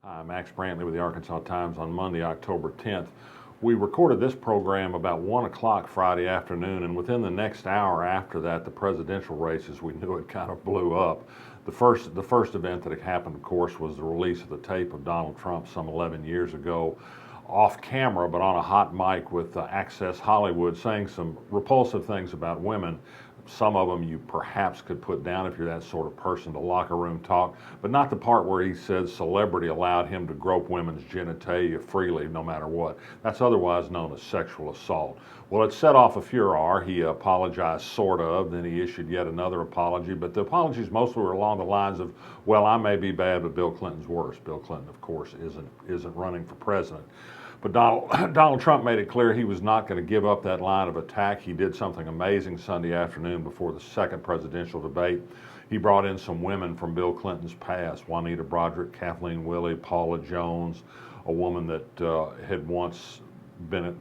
I'm Max Brantley with the Arkansas Times on Monday, October 10th. We recorded this program about 1 o'clock Friday afternoon, and within the next hour after that, the presidential races, we knew it kind of blew up. The first event that had happened, of course, was the release of the tape of Donald Trump some 11 years ago, off camera, but on a hot mic with Access Hollywood, saying some repulsive things about women. Some of them you perhaps could put down if you're that sort of person, to locker room talk, but not the part where he says celebrity allowed him to grope women's genitalia freely no matter what. That's otherwise known as sexual assault. Well, it set off a furor. He apologized, sort of, then he issued yet another apology, but the apologies mostly were along the lines of, well, I may be bad, but Bill Clinton's worse. Bill Clinton, of course, isn't running for president. But Donald Trump made it clear he was not going to give up that line of attack. He did something amazing Sunday afternoon before the second presidential debate. He brought in some women from Bill Clinton's past: Juanita Broaddrick, Kathleen Willey, Paula Jones, a woman that had once been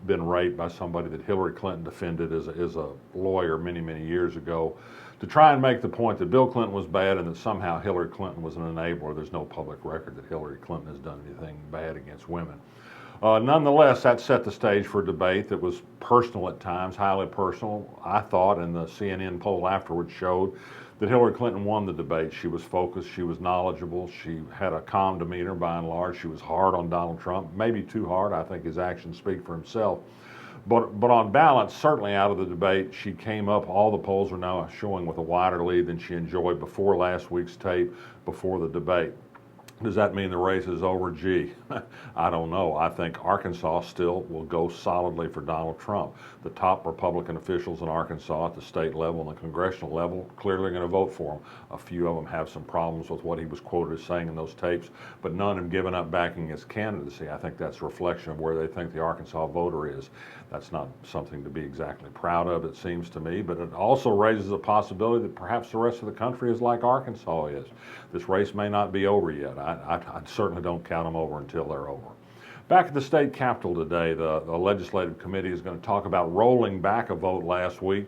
raped by somebody that Hillary Clinton defended as a lawyer many years ago, to try and make the point that Bill Clinton was bad and that somehow Hillary Clinton was an enabler. There's no public record that Hillary Clinton has done anything bad against women. Nonetheless, that set the stage for a debate that was personal at times, highly personal, I thought, and the CNN poll afterwards showed that Hillary Clinton won the debate. She was focused, she was knowledgeable, she had a calm demeanor by and large. She was hard on Donald Trump, maybe too hard. I think his actions speak for himself. But on balance, certainly out of the debate, she came up, all the polls are now showing, with a wider lead than she enjoyed before last week's tape, before the debate. Does that mean the race is over? Gee, I don't know. I think Arkansas still will go solidly for Donald Trump. The top Republican officials in Arkansas at the state level and the congressional level clearly going to vote for him. A few of them have some problems with what he was quoted as saying in those tapes, but none have given up backing his candidacy. I think that's a reflection of where they think the Arkansas voter is. That's not something to be exactly proud of, it seems to me, but it also raises a possibility that perhaps the rest of the country is like Arkansas is. This race may not be over yet. I certainly don't count them over until they're over. Back at the state capitol today, the legislative committee is going to talk about rolling back a vote last week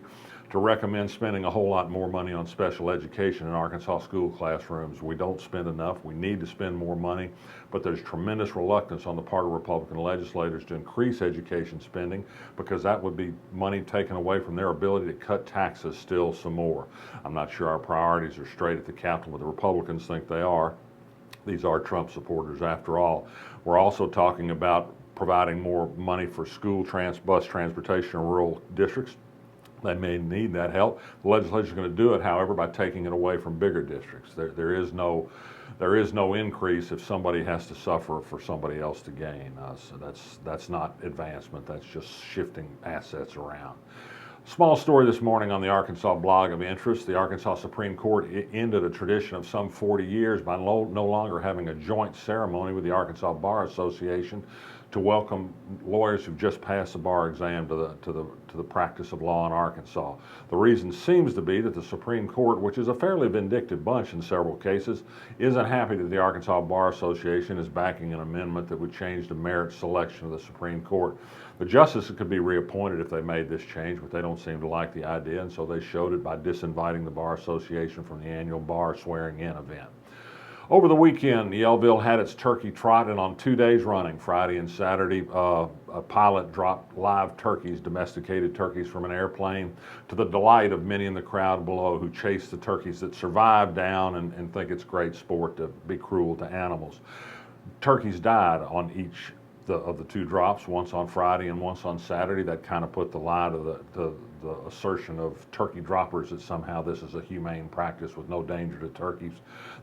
to recommend spending a whole lot more money on special education in Arkansas school classrooms. We don't spend enough. We need to spend more money, but there's tremendous reluctance on the part of Republican legislators to increase education spending, because that would be money taken away from their ability to cut taxes still some more. I'm not sure our priorities are straight at the Capitol, but the Republicans think they are. These are Trump supporters after all. We're also talking about providing more money for school bus transportation in rural districts. They may need that help. The legislature is going to do it, however, by taking it away from bigger districts. There is no increase if somebody has to suffer for somebody else to gain. So that's not advancement. That's just shifting assets around. Small story this morning on the Arkansas blog of interest. The Arkansas Supreme Court ended a tradition of some 40 years by no longer having a joint ceremony with the Arkansas Bar Association to welcome lawyers who've just passed the bar exam to the practice of law in Arkansas. The reason seems to be that the Supreme Court, which is a fairly vindictive bunch in several cases, isn't happy that the Arkansas Bar Association is backing an amendment that would change the merit selection of the Supreme Court. The justices could be reappointed if they made this change, but they don't seem to like the idea, and so they showed it by disinviting the Bar Association from the annual bar swearing-in event. Over the weekend, Yellville had its turkey trot, and on 2 days running, Friday and Saturday, a pilot dropped live turkeys, domesticated turkeys, from an airplane, to the delight of many in the crowd below who chase the turkeys that survive down and think it's great sport to be cruel to animals. Turkeys died on each of the two drops, once on Friday and once on Saturday. That kind of put the lie to the assertion of turkey droppers that somehow this is a humane practice with no danger to turkeys.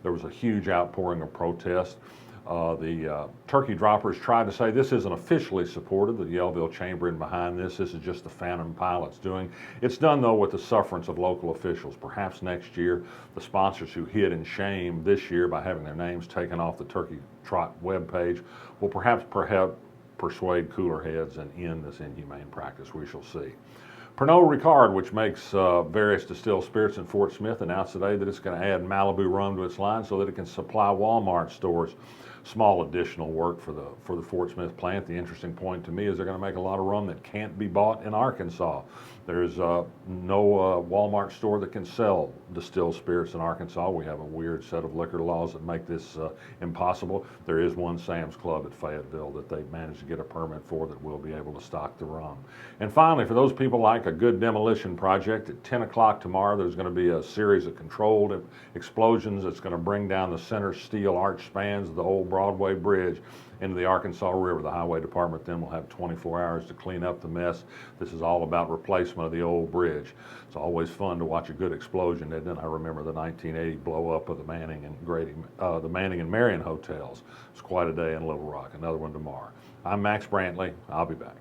There was a huge outpouring of protest. The turkey droppers tried to say this isn't officially supported, the Yellville chamber in behind this. This is just the phantom pilot's doing. It's done, though, with the sufferance of local officials. Perhaps next year, the sponsors who hid in shame this year by having their names taken off the Turkey Trot webpage will perhaps persuade cooler heads and end this inhumane practice. We shall see. Pernod Ricard, which makes various distilled spirits in Fort Smith, announced today that it's going to add Malibu Rum to its line so that it can supply Walmart stores. small additional work for the Fort Smith plant. The interesting point to me is they're going to make a lot of rum that can't be bought in Arkansas. There's no Walmart store that can sell distilled spirits in Arkansas. We have a weird set of liquor laws that make this impossible. There is one Sam's Club at Fayetteville that they've managed to get a permit for that will be able to stock the rum. And finally, for those people like a good demolition project, at 10 o'clock tomorrow, there's going to be a series of controlled explosions that's going to bring down the center steel arch spans of the old Broadway bridge into the Arkansas River. The Highway Department then will have 24 hours to clean up the mess. This is all about replacement of the old bridge. It's always fun to watch a good explosion, isn't it? I remember the 1980 blow up of the Manning and Marion hotels. It's quite a day in Little Rock. Another one tomorrow. I'm Max Brantley. I'll be back.